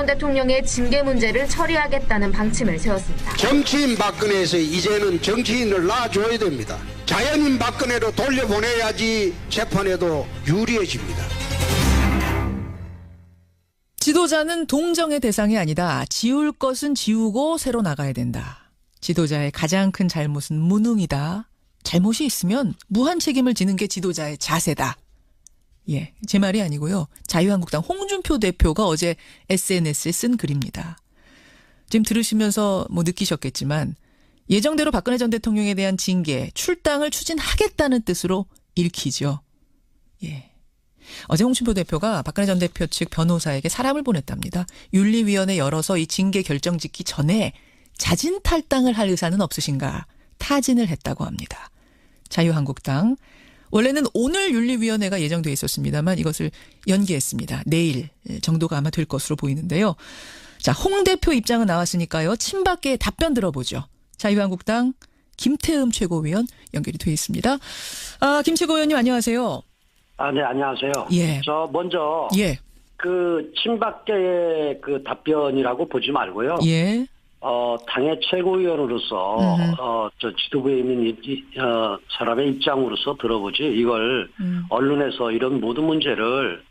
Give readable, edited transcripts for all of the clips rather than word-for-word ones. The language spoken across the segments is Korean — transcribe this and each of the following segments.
전 대통령의 징계 문제를 처리하겠다는 방침을 세웠습니다. 정치인 박근혜에서 이제는 정치인을 놔줘야 됩니다. 자연인 박근혜로 돌려보내야지 재판에도 유리해집니다. 지도자는 동정의 대상이 아니다. 지울 것은 지우고 새로 나가야 된다. 지도자의 가장 큰 잘못은 무능이다. 잘못이 있으면 무한 책임을 지는 게 지도자의 자세다. 예, 제 말이 아니고요. 자유한국당 홍준표 대표가 어제 SNS에 쓴 글입니다. 지금 들으시면서 느끼셨겠지만 예정대로 박근혜 전 대통령에 대한 징계, 출당을 추진하겠다는 뜻으로 읽히죠. 예. 어제 홍준표 대표가 박근혜 전 대표 측 변호사에게 사람을 보냈답니다. 윤리위원회 열어서 이 징계 결정 짓기 전에 자진 탈당을 할 의사는 없으신가 타진을 했다고 합니다. 자유한국당. 원래는 오늘 윤리위원회가 예정돼 있었습니다만 이것을 연기했습니다. 내일 정도가 아마 될 것으로 보이는데요. 자, 홍 대표 입장은 나왔으니까요. 친박계의 답변 들어보죠. 자유한국당 김태흠 최고위원 연결이 돼 있습니다. 김 최고위원님 안녕하세요. 네, 안녕하세요. 예. 저 먼저 예. 그 친박계의 그 답변이라고 보지 말고요. 예. 당의 최고위원으로서 저 지도부에 있는 사람의 입장으로서 들어보지 이걸 언론에서 이런 모든 문제를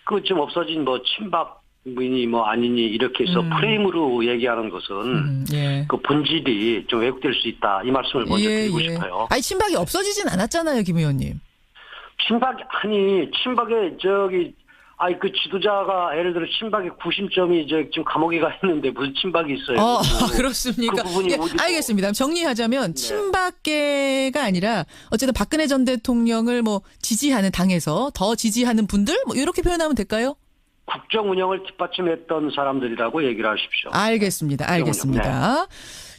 그 좀 없어진 친박인이 아니니 이렇게 해서 프레임으로 얘기하는 것은 예. 그 본질이 좀 왜곡될 수 있다 이 말씀을 먼저 드리고 싶어요. 아니 친박이 없어지진 않았잖아요, 김 의원님. 친박의 그 지도자가 예를 들어 친박의 구심점이 지금 감옥에 가 있는데 무슨 친박이 있어요? 그렇습니까? 그 부분이 알겠습니다. 정리하자면 네. 친박계가 아니라 어쨌든 박근혜 전 대통령을 지지하는 당에서 더 지지하는 분들 이렇게 표현하면 될까요? 국정 운영을 뒷받침했던 사람들이라고 얘기를 하십시오. 알겠습니다. 네.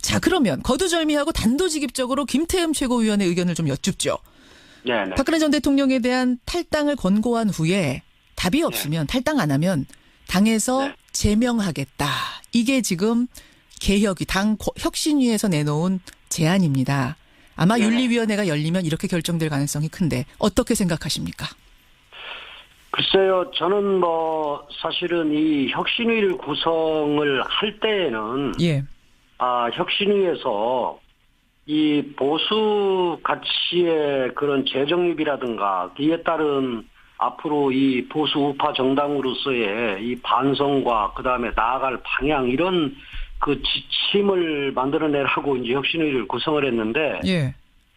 자, 그러면 거두절미하고 단도직입적으로 김태흠 최고위원의 의견을 좀 여쭙죠. 네. 박근혜 전 대통령에 대한 탈당을 권고한 후에 답이 없으면 탈당 안 하면 당에서 제명하겠다. 이게 지금 개혁이 당 혁신위에서 내놓은 제안입니다. 아마 윤리위원회가 열리면 이렇게 결정될 가능성이 큰데 어떻게 생각하십니까? 글쎄요. 저는 사실은 이 혁신위를 구성을 할 때에는 혁신위에서 이 보수 가치의 그런 재정립이라든가 이에 따른 앞으로 이 보수 우파 정당으로서의 이 반성과 그다음에 나아갈 방향 이런 그 지침을 만들어내라고 이제 혁신위를 구성을 했는데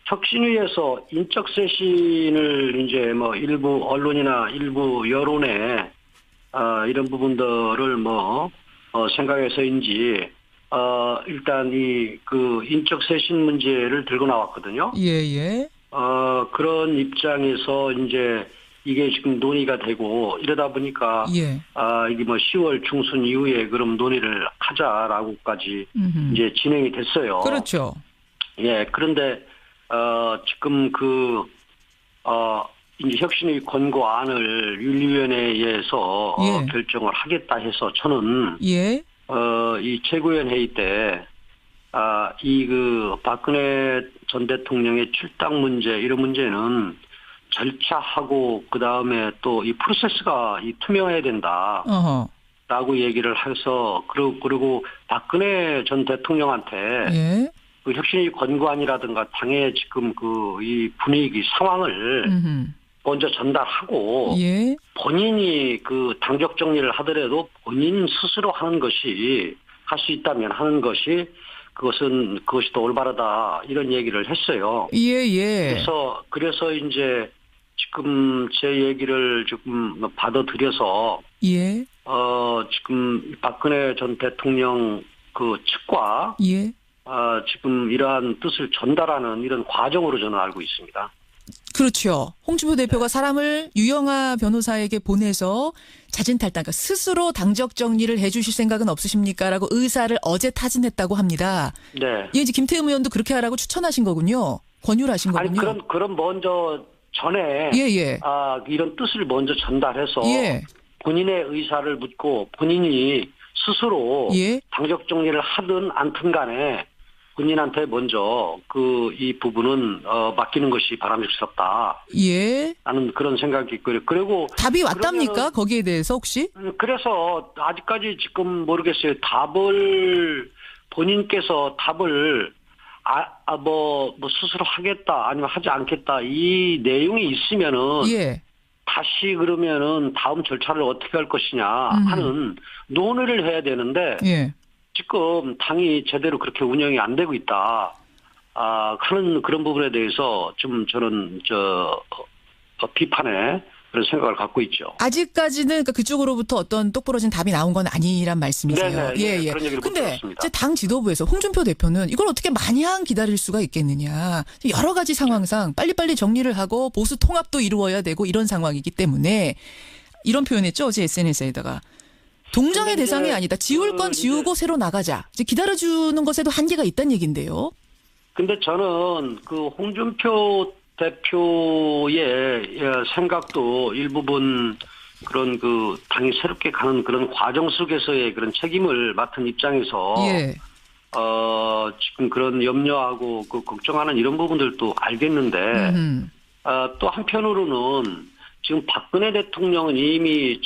혁신위에서 인적 쇄신을 이제 일부 언론이나 일부 여론에 이런 부분들을 생각해서인지 일단 그 인적 쇄신 문제를 들고 나왔거든요. 그런 입장에서 이제 이게 지금 논의가 되고 이러다 보니까 이게 10월 중순 이후에 그럼 논의를 하자라고까지 이제 진행이 됐어요. 그렇죠. 예. 그런데 지금 이제 혁신위 권고안을 윤리위원회에서 결정을 하겠다 해서 저는 이 최고위원 회의 때 박근혜 전 대통령의 출당 문제 이런 문제는 절차하고 그다음에 또 이 프로세스가 투명해야 된다. 라고 얘기를 해서 그리고 박근혜 전 대통령한테 그 혁신위 권고안이라든가 당의 지금 이 분위기 상황을 먼저 전달하고 본인이 그 당적 정리를 하더라도 본인 스스로 하는 것이 할 수 있다면 하는 것이 그것이 더 올바르다 이런 얘기를 했어요. 그래서 이제 지금 제 얘기를 조금 받아들여서 지금 박근혜 전 대통령 그 측과 지금 이러한 뜻을 전달하는 이런 과정으로 저는 알고 있습니다. 그렇죠. 홍준표 대표가 사람을 유영하 변호사에게 보내서 자진탈당, 그러니까 스스로 당적 정리를 해 주실 생각은 없으십니까? 라고 의사를 어제 타진했다고 합니다. 이제 김태흠 의원도 그렇게 하라고 추천하신 거군요. 권유를 하신 거군요. 아니, 그럼 먼저 전에 이런 뜻을 먼저 전달해서 본인의 의사를 묻고 본인이 스스로 당적 정리를 하든 않든 간에 군인한테 먼저 이 부분은 맡기는 것이 바람직스럽다. 예. 라는 그런 생각이 있고요. 그리고 답이 왔답니까? 거기에 대해서 혹시? 그래서 아직까지 지금 모르겠어요. 본인께서 답을 뭐 스스로 하겠다 아니면 하지 않겠다 이 내용이 있으면은 예. 다시 그러면은 다음 절차를 어떻게 할 것이냐 하는 논의를 해야 되는데 예. 지금 당이 제대로 그렇게 운영이 안 되고 있다. 하는 그런 부분에 대해서 좀 저는 비판에 그런 생각을 갖고 있죠. 아직까지는 그러니까 그쪽으로부터 어떤 똑부러진 답이 나온 건 아니란 말씀이세요. 네네, 예, 예. 그런 얘기를 못 근데 들었습니다. 이제 당 지도부에서 홍준표 대표는 이걸 어떻게 마냥 기다릴 수가 있겠느냐. 여러 가지 상황상 빨리빨리 정리를 하고 보수 통합도 이루어야 되고 이런 상황이기 때문에 이런 표현했죠. 어제 SNS에다가. 동정의 대상이 아니다. 지울 건 지우고 새로 나가자. 이제 기다려주는 것에도 한계가 있다는 얘기인데요. 근데 저는 홍준표 대표의 생각도 일부분 그런 당이 새롭게 가는 그런 과정 속에서의 그런 책임을 맡은 입장에서 예. 지금 그런 염려하고 걱정하는 이런 부분들도 알겠는데 또 한편으로는 지금 박근혜 대통령은 이미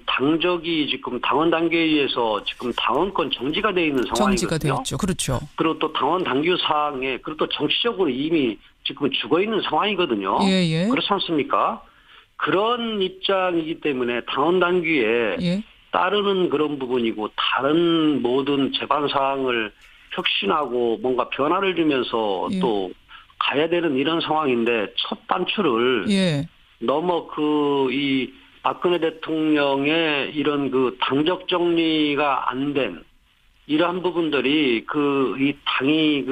당적이 지금 당원 단계에 의해서 지금 당원권 정지가 돼 있는 상황이거든요. 정지가 되었죠. 그렇죠. 그리고 또 당원 당규 사항에 그리고 또 정치적으로 이미 지금 죽어 있는 상황이거든요. 예, 예. 그렇지 않습니까? 그런 입장이기 때문에 당원 당규에 예. 따르는 그런 부분이고 다른 모든 제반 사항을 혁신하고 뭔가 변화를 주면서 예. 또 가야 되는 이런 상황인데 첫 단추를 예. 너무 이 박근혜 대통령의 이런 당적 정리가 안 된 이러한 부분들이 이 당이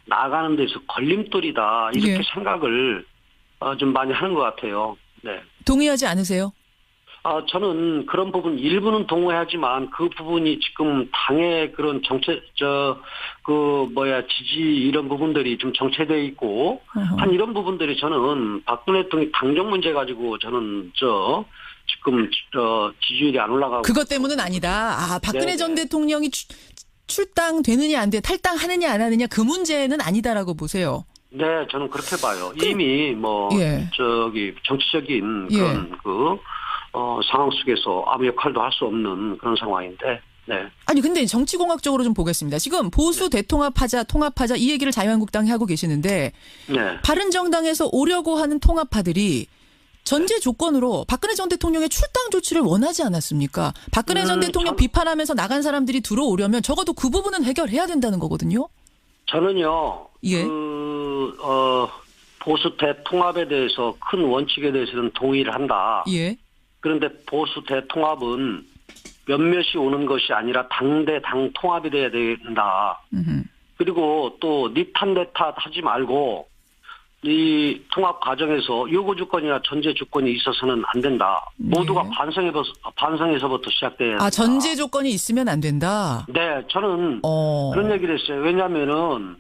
나아가는 데서 걸림돌이다 이렇게 예. 생각을 좀 많이 하는 것 같아요. 네. 동의하지 않으세요? 저는 그런 부분 일부는 동의하지만 그 부분이 지금 당의 그런 지지 이런 부분들이 좀 정체되어 있고 한 이런 부분들이 저는 박근혜 대통령 당정 문제 가지고 저는 지금 지지율이 안 올라가고 그것 때문은 아니다. 박근혜 네네. 전 대통령이 출당되느냐 안 돼, 탈당하느냐 안 하느냐 그 문제는 아니다라고 보세요. 네, 저는 그렇게 봐요. 이미 예. 정치적인 예. 그런 상황 속에서 아무 역할도 할 수 없는 그런 상황인데, 네. 아니 근데 정치공학적으로 좀 보겠습니다. 지금 보수 대통합하자 통합하자 이 얘기를 자유한국당이 하고 계시는데 네. 바른정당에서 오려고 하는 통합파들이 전제 조건으로 박근혜 전 대통령의 출당 조치를 원하지 않았습니까? 박근혜 전 대통령 비판하면서 나간 사람들이 들어오려면 적어도 그 부분은 해결해야 된다는 거거든요. 저는요, 예. 보수 대통합에 대해서 큰 원칙에 대해서는 동의를 한다. 예. 그런데 보수 대통합은 몇몇이 오는 것이 아니라 당대 통합이 돼야 된다. 그리고 또 니 탓 내 탓 하지 말고 이 통합 과정에서 요구 조건이나 전제 조건이 있어서는 안 된다. 모두가 반성에서부터 시작돼야 된다. 전제 조건이 있으면 안 된다. 네, 저는 그런 얘기를 했어요. 왜냐하면은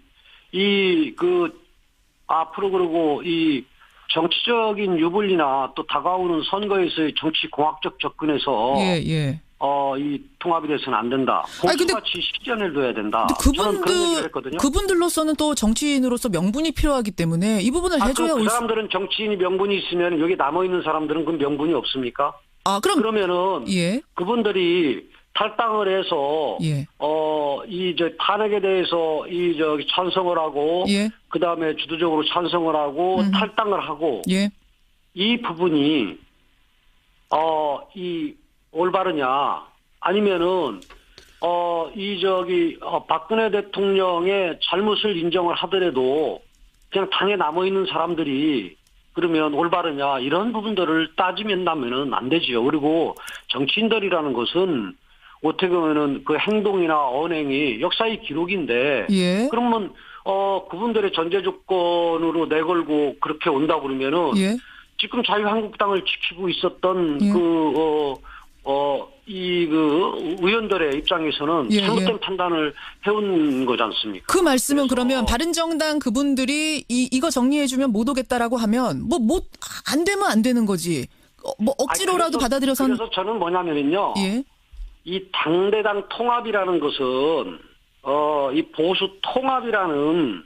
앞으로 그러고 이 정치적인 유불리나 또 다가오는 선거에서의 정치 공학적 접근에서 예. 이 통합이 돼서는 안 된다. 보수같이 실전을 둬야 된다. 저는 그런 얘기를 했거든요. 그분들로서는 또 정치인으로서 명분이 필요하기 때문에 이 부분을 해줘야 그 사람들은 정치인이 명분이 있으면 여기 남아있는 사람들은 그 명분이 없습니까? 그러면은 예. 그분들이 탈당을 해서 예. 탄핵에 대해서 찬성을 하고 예. 그다음에 주도적으로 찬성을 하고 탈당을 하고 예. 이 부분이 올바르냐 아니면은 박근혜 대통령의 잘못을 인정을 하더라도 그냥 당에 남아 있는 사람들이 그러면 올바르냐 이런 부분들을 따지면다면은 안 되지요. 그리고 정치인들이라는 것은 어떻게 보면은 그 행동이나 언행이 역사의 기록인데 예. 그러면 그분들의 전제 조건으로 내걸고 그렇게 온다 그러면은 예. 지금 자유한국당을 지키고 있었던 예. 의원들의 입장에서는 잘못된 판단을 해온 거지 않습니까? 그 말씀은 그러면 바른정당 그분들이 이거 정리해주면 못 오겠다라고 하면 안 되면 안 되는 거지. 억지로라도 받아들여서. 그래서 저는 뭐냐면요. 예. 이 당대당 통합이라는 것은 이 보수 통합이라는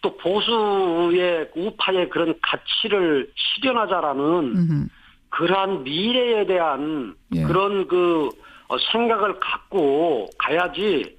또 보수의 우파의 그런 가치를 실현하자라는 그러한 미래에 대한 예. 그런 생각을 갖고 가야지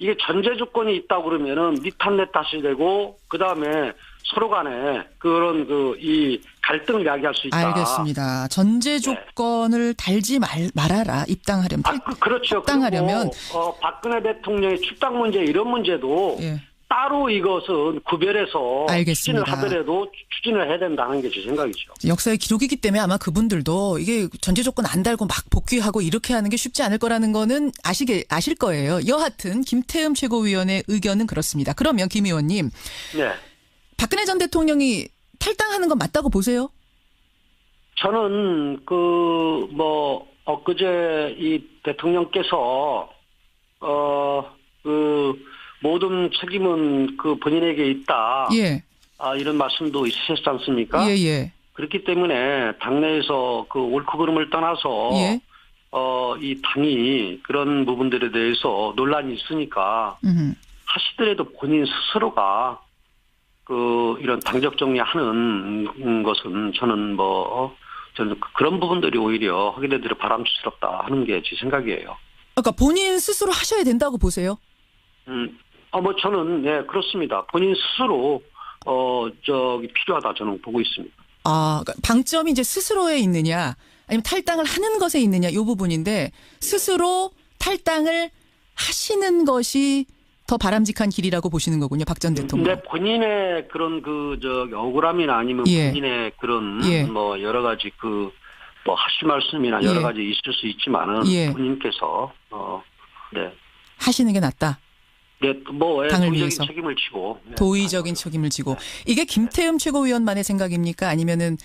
이게 전제 조건이 있다고 그러면은 니 탓 내 탓이 되고 그다음에 서로 간에 그런 이 갈등을 야기할 수 있다. 알겠습니다. 전제 조건을 달지 말아라. 입당하려면. 그렇죠. 입당하려면 그리고 박근혜 대통령의 출당 문제 이런 문제도 예. 따로 이것은 구별해서 알겠습니다. 추진을 하더라도 추진을 해야 된다는 게 제 생각이죠. 역사의 기록이기 때문에 아마 그분들도 이게 전제 조건 안 달고 막 복귀하고 이렇게 하는 게 쉽지 않을 거라는 거는 아실 거예요. 여하튼 김태흠 최고위원의 의견은 그렇습니다. 그러면 김 의원님. 네. 박근혜 전 대통령이 탈당하는 건 맞다고 보세요? 저는 엊그제 이 대통령께서 모든 책임은 본인에게 있다. 예. 이런 말씀도 있으셨지 않습니까? 예. 그렇기 때문에 당내에서 옳고 그름을 떠나서 예. 이 당이 그런 부분들에 대해서 논란이 있으니까 하시더라도 본인 스스로가 이런 당적 정리하는 것은 저는 그런 부분들이 오히려 하게 되도록 바람직스럽다 하는 게 제 생각이에요. 그러니까 본인 스스로 하셔야 된다고 보세요? 저는 네 그렇습니다. 본인 스스로 필요하다 저는 보고 있습니다. 그러니까 방점이 이제 스스로에 있느냐, 아니면 탈당을 하는 것에 있느냐 이 부분인데 스스로 탈당을 하시는 것이 더 바람직한 길이라고 보시는 거군요, 박 전 대통령. 네, 본인의 그런 억울함이나 아니면 예. 본인의 그런 예. 여러 가지 하실 말씀이나 여러 예. 가지 있을 수 있지만은 예. 본인께서 네. 하시는 게 낫다. 네, 당을 도의적인 위해서. 책임을 지고. 네. 도의적인 책임을 지고. 이게 김태흠 최고위원만의 생각입니까? 아니면은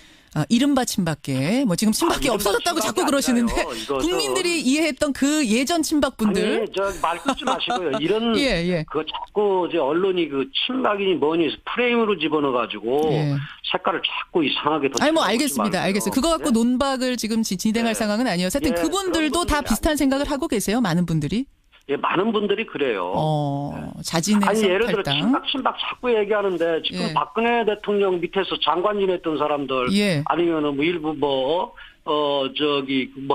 이른바 친박계, 지금 친박계 이른바 없어졌다고 친박이 자꾸 그러시는데 아니라요. 이거 국민들이 이해했던 그 예전 친박분들. 아니, 말 끊지 마시고요. 이런 예. 자꾸 이제 언론이 친박이니 뭐니 프레임으로 집어넣어가지고 예. 색깔을 자꾸 이상하게 더. 알겠습니다. 그거 갖고 논박을 지금 진행할 상황은 아니에요. 하여튼 예, 그분들도 그런 다 분들이 비슷한 생각을 하고 계세요. 많은 분들이. 예, 많은 분들이 그래요. 자진해서 아니 예를 들어 탈당. 친박 자꾸 얘기하는데 지금 예. 박근혜 대통령 밑에서 장관 지냈던 사람들 예. 아니면은 일부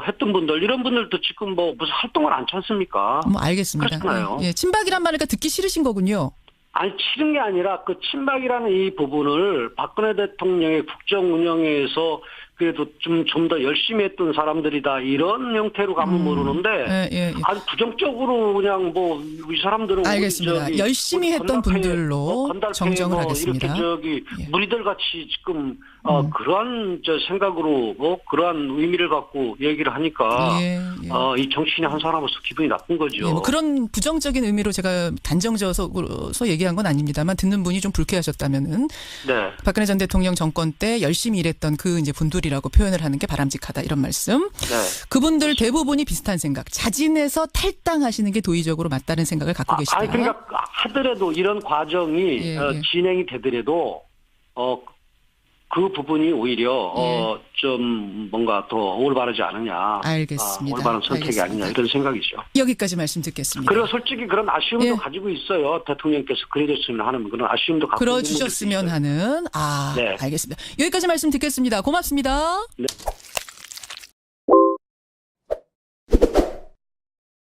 했던 분들 이런 분들도 지금 무슨 활동을 않지 않습니까? 알겠습니다. 그렇잖아요. 예. 친박이란 말을 듣기 싫으신 거군요. 아니 싫은 게 아니라 친박이라는 이 부분을 박근혜 대통령의 국정 운영에서 그래도 좀 더 열심히 했던 사람들이다 이런 형태로 가면 모르는데 예. 아주 부정적으로 그냥 이 사람들은 알겠습니다. 열심히 했던 분들로 정정을 하겠습니다. 이렇게 예. 무리들 같이 지금 그러한 생각으로 그러한 의미를 갖고 얘기를 하니까 예. 이 정치인의 한 사람으로서 기분이 나쁜 거죠. 예, 그런 부정적인 의미로 제가 단정지어서 얘기한 건 아닙니다만 듣는 분이 좀 불쾌하셨다면은 네. 박근혜 전 대통령 정권 때 열심히 일했던 이제 분들이라고 표현을 하는 게 바람직하다 이런 말씀. 네. 그분들 대부분이 비슷한 생각. 자진해서 탈당하시는 게 도의적으로 맞다는 생각을 갖고 계시다. 그러니까 하더라도 이런 과정이 진행이 되더라도 그 부분이 오히려 좀 뭔가 더 올바르지 않느냐. 알겠습니다. 올바른 선택이 아니냐 이런 생각이죠. 여기까지 말씀 듣겠습니다. 그리고 솔직히 그런 아쉬움도 가지고 있어요. 대통령께서 그래줬으면 하는 그런 아쉬움도 갖고 그러주셨으면 하는. 네. 알겠습니다. 여기까지 말씀 듣겠습니다. 고맙습니다. 네.